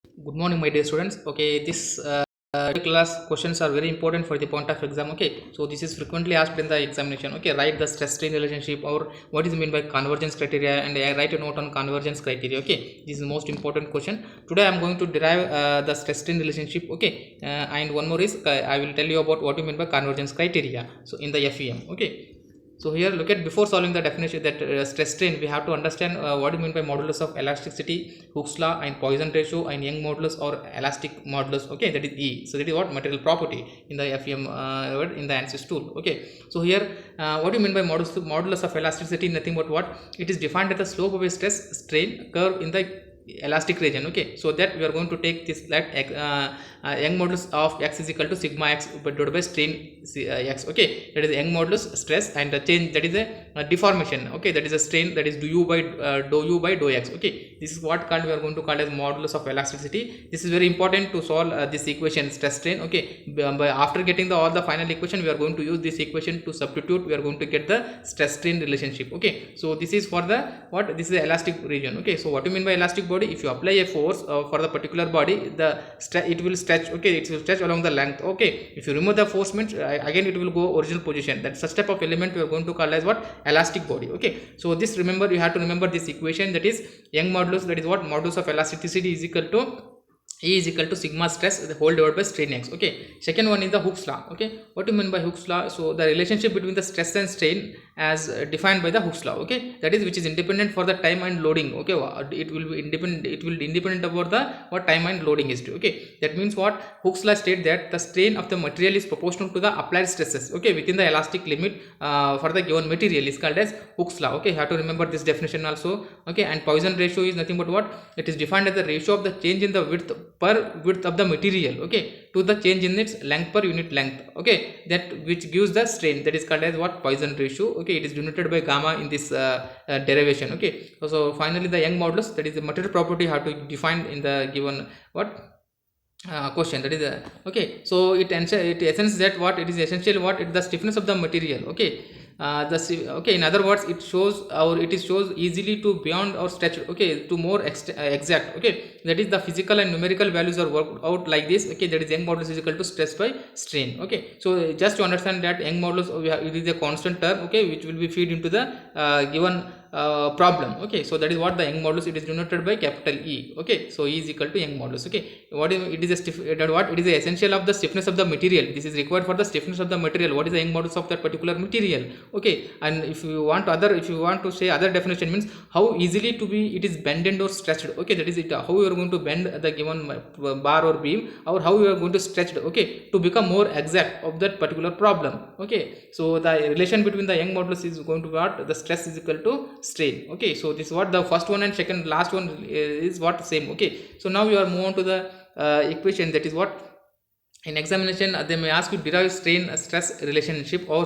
Good morning, my dear students. Okay, this class questions are very important for the point of exam. Okay, so this is frequently asked in the examination. Okay, write the stress strain relationship or what is mean by convergence criteria, and I write a note on convergence criteria. Okay, this is the most important question. Today I am going to derive the stress strain relationship. Okay, and one more is I will tell you about what you mean by convergence criteria. So in the FEM. Okay. So here look at before solving the definition that stress strain we have to understand what you mean by modulus of elasticity, Hooke's law and Poisson ratio and Young modulus or elastic modulus. Okay, that is E. So that is what material property in the FEM word in the ANSYS tool. Okay, so here what do you mean by modulus of elasticity? Nothing but what it is defined as the slope of a stress strain curve in the elastic region. Okay, so that we are going to take this that Young modulus of x is equal to sigma x divided by strain x. Okay, that is Young modulus stress and the change, that is a deformation. Okay, that is a strain, that is dou u by dou x. Okay, this is what called we are going to call as modulus of elasticity. This is very important to solve this equation stress strain. Okay, by after getting all the final equation we are going to use this equation to substitute. We are going to get the stress strain relationship. Okay, so this is for the what, this is the elastic region. Okay, so what do you mean by elastic body? If you apply a force for the particular body, it will stretch. Okay, it will stretch along the length. Okay, if you remove the force means again it will go original position. That such type of element we are going to call as what, elastic body. Okay, so this, remember, you have to remember this equation, that is Young modulus, that is what modulus of elasticity is equal to E is equal to sigma stress the whole divided by strain x. Okay, second one is the Hooke's law. Okay, what do you mean by Hooke's law? So the relationship between the stress and strain as defined by the Hooke's law. Okay, that is which is independent for the time and loading. Okay, it will be independent, it will be independent about the what time and loading is to. Okay, that means what Hooke's law state that the strain of the material is proportional to the applied stresses. Okay, within the elastic limit for the given material is called as Hooke's law. Okay, you have to remember this definition also. Okay, and Poisson ratio is nothing but what, it is defined as the ratio of the change in the width of the material, okay, to the change in its length per unit length. Okay, that which gives the strain, that is called as what, Poisson ratio. Okay, it is denoted by gamma in this derivation. Okay, so finally the Young modulus, that is the material property how to define in the given what question, that is okay, so it essence that what, it is essential what, it the stiffness of the material. Okay, okay, in other words it shows, or it is shows easily to beyond or stretched. Okay, to more exact. Okay, that is the physical and numerical values are worked out like this. Okay, that is Young modulus is equal to stress by strain. Okay, so just to understand that Young modulus it is a constant term. Okay, which will be feed into the given problem. Okay, so that is what the Young modulus, it is denoted by capital E. Okay, so E is equal to Young modulus. Okay, what is it is a stiff, what it is the essential of the stiffness of the material. This is required for the stiffness of the material. What is the Young modulus of that particular material? Okay, and if you want to say other definition, means how easily to be it is bended or stretched. Okay, that is it, how you are going to bend the given bar or beam, or how you are going to stretch it. Okay, to become more exact of that particular problem. Okay, so the relation between the Young modulus is going to what, the stress is equal to strain. Okay, so this is what the first one and second last one is what, same. Okay, so now you are move on to the equation, that is what, in examination they may ask you derive strain stress relationship or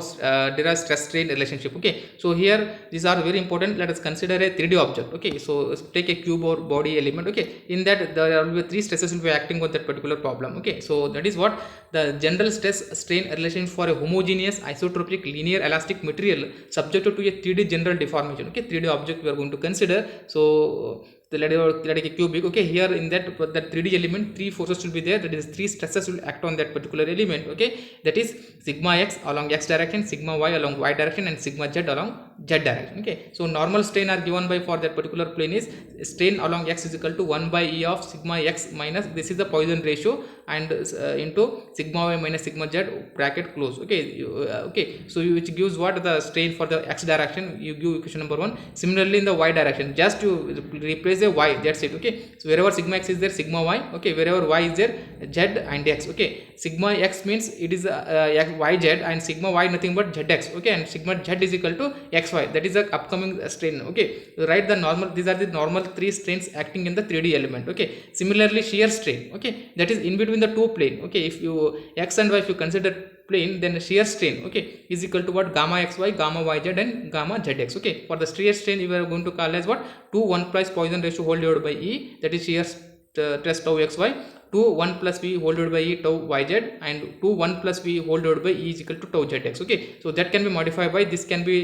derive stress strain relationship. Okay, so here these are very important. Let us consider a 3D object. Okay, so take a cube or body element. Okay, in that there will be three stresses will be acting on that particular problem. Okay, so that is what the general stress strain relation for a homogeneous isotropic linear elastic material subjected to a 3D general deformation. Okay, 3D object we are going to consider. So let it a cubic. Okay, here in that 3D element, three forces will be there, that is three stresses will act on that particular element. Okay, that is sigma x along x direction, sigma y along y direction, and sigma z along z direction. Okay, so normal strain are given by for that particular plane is strain along x is equal to 1 by e of sigma x minus, this is the Poisson ratio, and into sigma y minus sigma z bracket close. Okay, okay, so which gives what, the strain for the x direction, you give equation number 1. Similarly in the y direction, just to replace a y, that's it. Okay, so wherever sigma x is there, sigma y. Okay, wherever y is there, z and x. Okay, sigma x means it is yz, and sigma y nothing but zx. Okay, and sigma z is equal to xy, that is the upcoming strain. Okay, so write the normal, these are the normal three strains acting in the 3D element. Okay, similarly shear strain. Okay, that is in between the two plane. Okay, if you x and y, if you consider plane, then shear strain, okay, is equal to what, gamma xy, gamma yz, and gamma zx. Okay, for the shear strain we are going to call as what, 2 1 plus Poisson ratio whole divided by E, that is shear stress tau xy to 1 plus v whole divided by e tau yz and to 1 plus v whole divided by e is equal to tau zx. Okay, so that can be modified by, this can be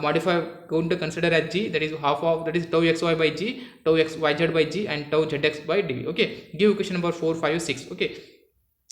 modified, going to consider as g, that is half of, that is tau xy by g, tau yz by g and tau zx by dv. Okay, give equation number 4, 5, 6. Okay,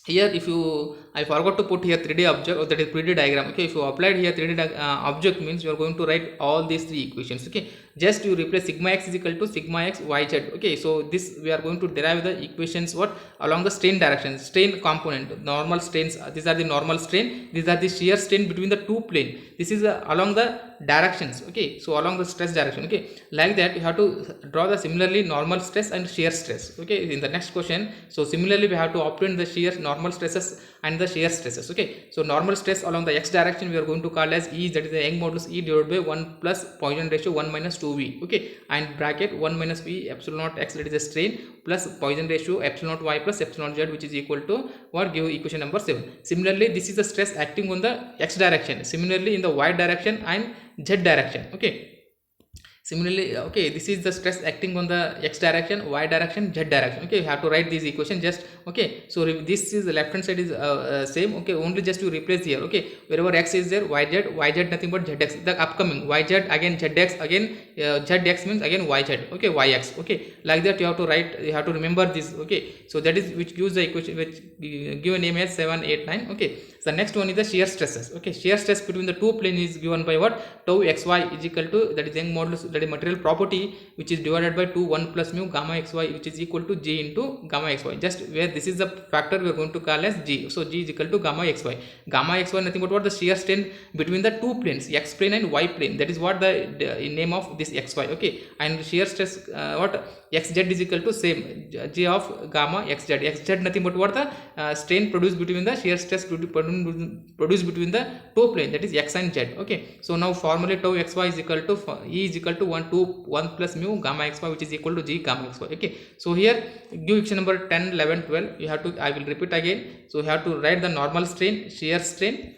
here if you, I forgot to put here 3D object, or that is 3D diagram. Okay, if you applied here 3D object means you are going to write all these three equations. Okay, just you replace sigma x is equal to sigma x yz. Okay, so this we are going to derive the equations what along the strain direction, strain component, normal strains, these are the normal strain, these are the shear strain between the two plane, this is along the directions. Okay, so along the stress direction. Okay, like that you have to draw the similarly normal stress and shear stress. Okay, in the next question, so similarly we have to obtain the shear normal stresses and the shear stresses. Okay, so normal stress along the x direction we are going to call as E, that is the Young modulus E divided by 1 plus Poisson ratio 1 minus 2v. Okay, and bracket 1 minus v epsilon naught x, that is the strain, plus Poisson ratio epsilon naught y plus epsilon z, which is equal to what, give equation number 7. Similarly this is the stress acting on the x direction, similarly in the y direction and z direction. Okay, similarly, okay, this is the stress acting on the x direction, y direction, z direction. Okay, you have to write this equation just. Okay, so this is the left hand side is same. Okay, only just you replace here. Okay, wherever x is there, yz nothing but zx, the upcoming yz again zx, again zx means again yz. Okay, yx. Okay, like that you have to write, you have to remember this. Okay, so that is which gives the equation, which give a name as 7, 8, 9. Okay, so the next one is the shear stresses. Okay, shear stress between the two planes is given by what, tau xy is equal to, that is Young modulus, that is material property, which is divided by 2 1 plus mu gamma xy, which is equal to g into gamma xy, just where this is the factor we are going to call as g. So g is equal to gamma xy. Gamma xy nothing but what, the shear strain between the two planes, x plane and y plane, that is what the name of this xy. Okay, and shear stress what, xz is equal to same, g of gamma xz. Xz nothing but what, the strain produced between the shear stress produced between the two plane, that is x and z. Okay, so now formally tau xy is equal to E is equal to 1 to 1 plus mu gamma xy, which is equal to g gamma xy. Okay, so here give equation number 10, 11, 12. You have to, I will repeat again. So you have to write the normal strain, shear strain,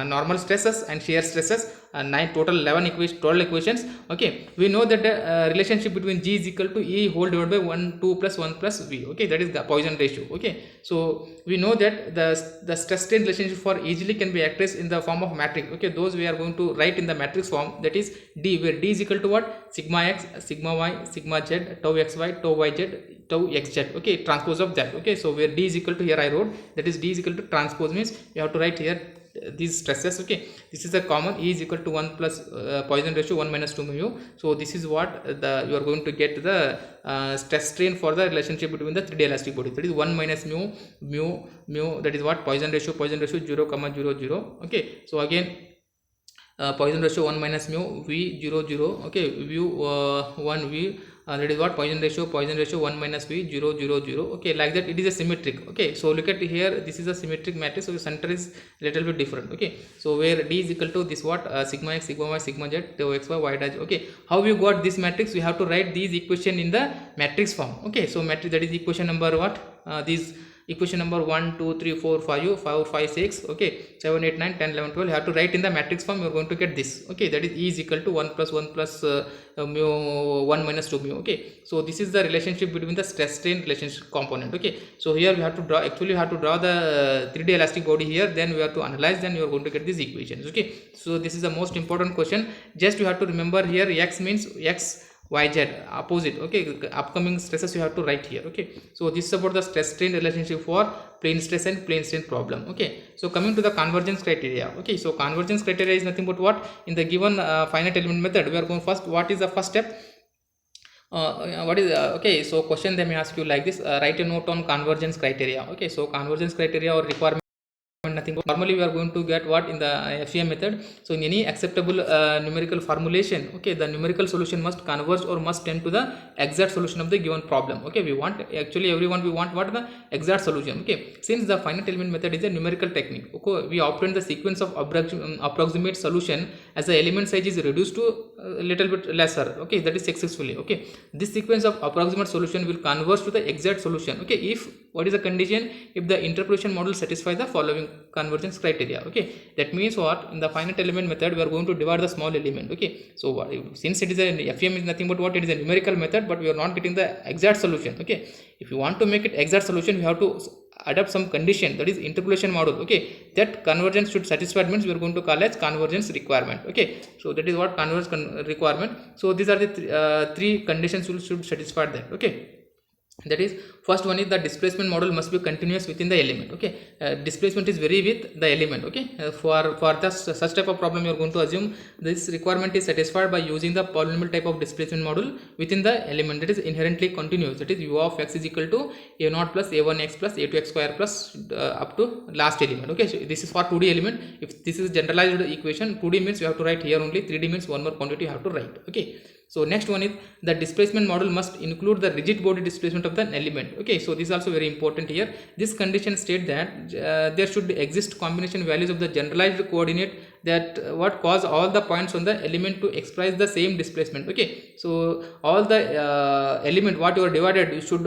normal stresses and shear stresses, 9 total 11 12 equations. Okay, we know that the relationship between g is equal to E whole divided by 1 2 plus 1 plus v. Okay, that is the Poisson ratio. Okay, so we know that the stress strain relationship for easily can be expressed in the form of matrix. Okay, those we are going to write in the matrix form, that is d, where d is equal to what, sigma x, sigma y, sigma z, tau xy, tau yz, tau xz. Okay, transpose of that. Okay, so where d is equal to, here I wrote, that is d is equal to transpose, means you have to write here these stresses. Okay, this is a common, E is equal to 1 plus Poisson ratio 1 minus 2 mu. So this is what the you are going to get the stress strain for the relationship between the 3D elastic body, that is 1 minus mu, that is what, Poisson ratio 0, 0, 0. Okay, so again Poisson ratio 1 minus mu v 0, 0. Okay, v 1 v, that is what, Poisson ratio 1 minus v 0, 0, 0. Okay, like that it is a symmetric. Okay, so look at here, this is a symmetric matrix, so the center is little bit different. Okay, so where d is equal to this what, sigma x, sigma y, sigma z, tau xy, y dash. Okay, how we got this matrix, we have to write these equation in the matrix form. Okay, so matrix, that is equation number what, these equation number 1 2 3 4 5 6. Okay, 7 8 9 10 11 12 you have to write in the matrix form. You are going to get this. Okay, that is E is equal to 1 plus 1 plus mu 1 minus 2 mu. Okay, so this is the relationship between the stress strain relationship component. Okay, so here we have to draw, actually you have to draw the 3D elastic body here, then we have to analyze, then you are going to get these equations. Okay, so this is the most important question. Just you have to remember here, x means x, yz opposite. Okay, upcoming stresses you have to write here. Okay, so this is about the stress strain relationship for plane stress and plane strain problem. Okay, so coming to the convergence criteria. Okay, so convergence criteria is nothing but what, in the given finite element method we are going first, what is the first step, what is okay, so question they may ask you like this, write a note on convergence criteria. Okay, so convergence criteria or requirement nothing but, normally we are going to get what in the FEM method. So in any acceptable numerical formulation, okay, the numerical solution must converge or must tend to the exact solution of the given problem. Okay, we want, actually everyone we want what, the exact solution. Okay, since the finite element method is a numerical technique, okay, we obtain the sequence of approximate solution as the element size is reduced to a little bit lesser, okay, that is successfully, okay. This sequence of approximate solution will converge to the exact solution, okay, if what is the condition, if the interpolation model satisfies the following convergence criteria, okay. That means what, in the finite element method we are going to divide the small element, okay. So since it is a FEM is nothing but what, it is a numerical method, but we are not getting the exact solution, okay. If you want to make it exact solution, we have to adapt some condition, that is interpolation model, okay. That convergence should satisfy means we are going to call as convergence requirement, okay. So that is what convergence requirement. So these are the three conditions should satisfy that, okay. That is, first one is the displacement model must be continuous within the element, okay. Displacement is vary with the element, okay. For this such type of problem, you are going to assume this requirement is satisfied by using the polynomial type of displacement model within the element that is inherently continuous, that is u of x is equal to a0 plus a1x plus a2x square plus up to last element, okay. So this is for 2D element. If this is generalized equation, 2D means you have to write here only, 3D means one more quantity you have to write, okay. So next one is the displacement model must include the rigid body displacement of the element, okay. So this is also very important here. This condition states that there should exist combination values of the generalized coordinate that what cause all the points on the element to express the same displacement, okay. So all the element what you are divided should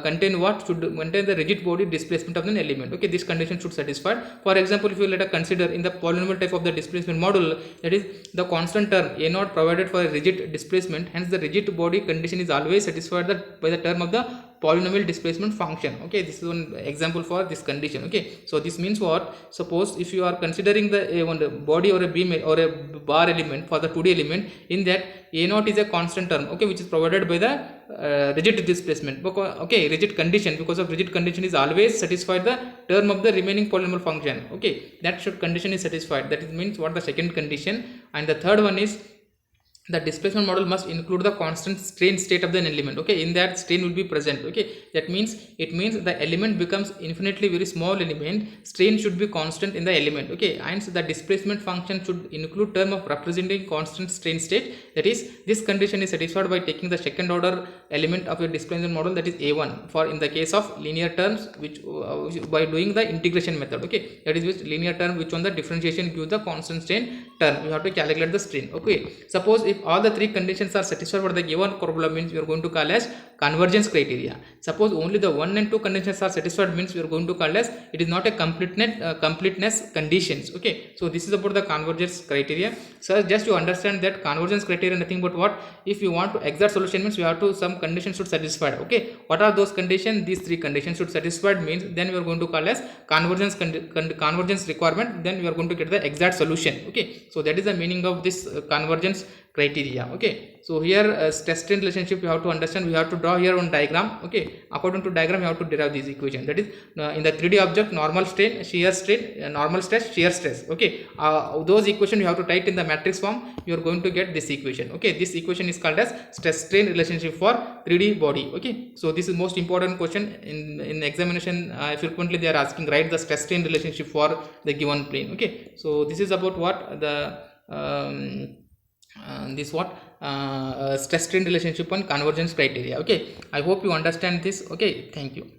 contain what, should contain the rigid body displacement of the element, okay. This condition should satisfy. For example, if you let us consider in the polynomial type of the displacement model, that is the constant term a0 provided for a rigid displacement, hence the rigid body condition is always satisfied by the term of the polynomial displacement function, okay. This is one example for this condition, okay. So this means what, suppose if you are considering the one body or a beam or a bar element for the 2D element, in that a0 is a constant term, okay, which is provided by the rigid displacement, okay, rigid condition. Because of rigid condition is always satisfied the term of the remaining polynomial function, okay. That should condition is satisfied. That means what, the second condition. And the third one is the displacement model must include the constant strain state of the element, okay. In that strain will be present, okay. That means it means the element becomes infinitely very small element, strain should be constant in the element, okay. And so the displacement function should include term of representing constant strain state. That is, this condition is satisfied by taking the second order element of a displacement model, that is a1, for in the case of linear terms, which by doing the integration method, okay. That is which linear term which on the differentiation gives the constant strain term, you have to calculate the strain, okay. Suppose if all the three conditions are satisfied for the given problem, means we are going to call as convergence criteria. Suppose only the 1 and 2 conditions are satisfied, means we are going to call as it is not a completeness conditions, okay. So this is about the convergence criteria. So just to understand that convergence criteria nothing but what, if you want to exact solution, means you have to some conditions should satisfied, okay. What are those conditions? These three conditions should satisfied, means then we are going to call as convergence requirement, then we are going to get the exact solution, okay. So that is the meaning of this convergence criteria, okay. So here stress strain relationship you have to understand, we have to draw here one diagram, okay. According to diagram you have to derive this equation. That is in the 3D object, normal strain, shear strain, normal stress, shear stress, okay. Those equation you have to write in the matrix form, you are going to get this equation, okay. This equation is called as stress strain relationship for 3D body, okay. So this is most important question in examination. Frequently they are asking, write the stress strain relationship for the given plane, okay. So this is about what the this what stress strain relationship and convergence criteria, okay. I hope you understand this, okay. Thank you.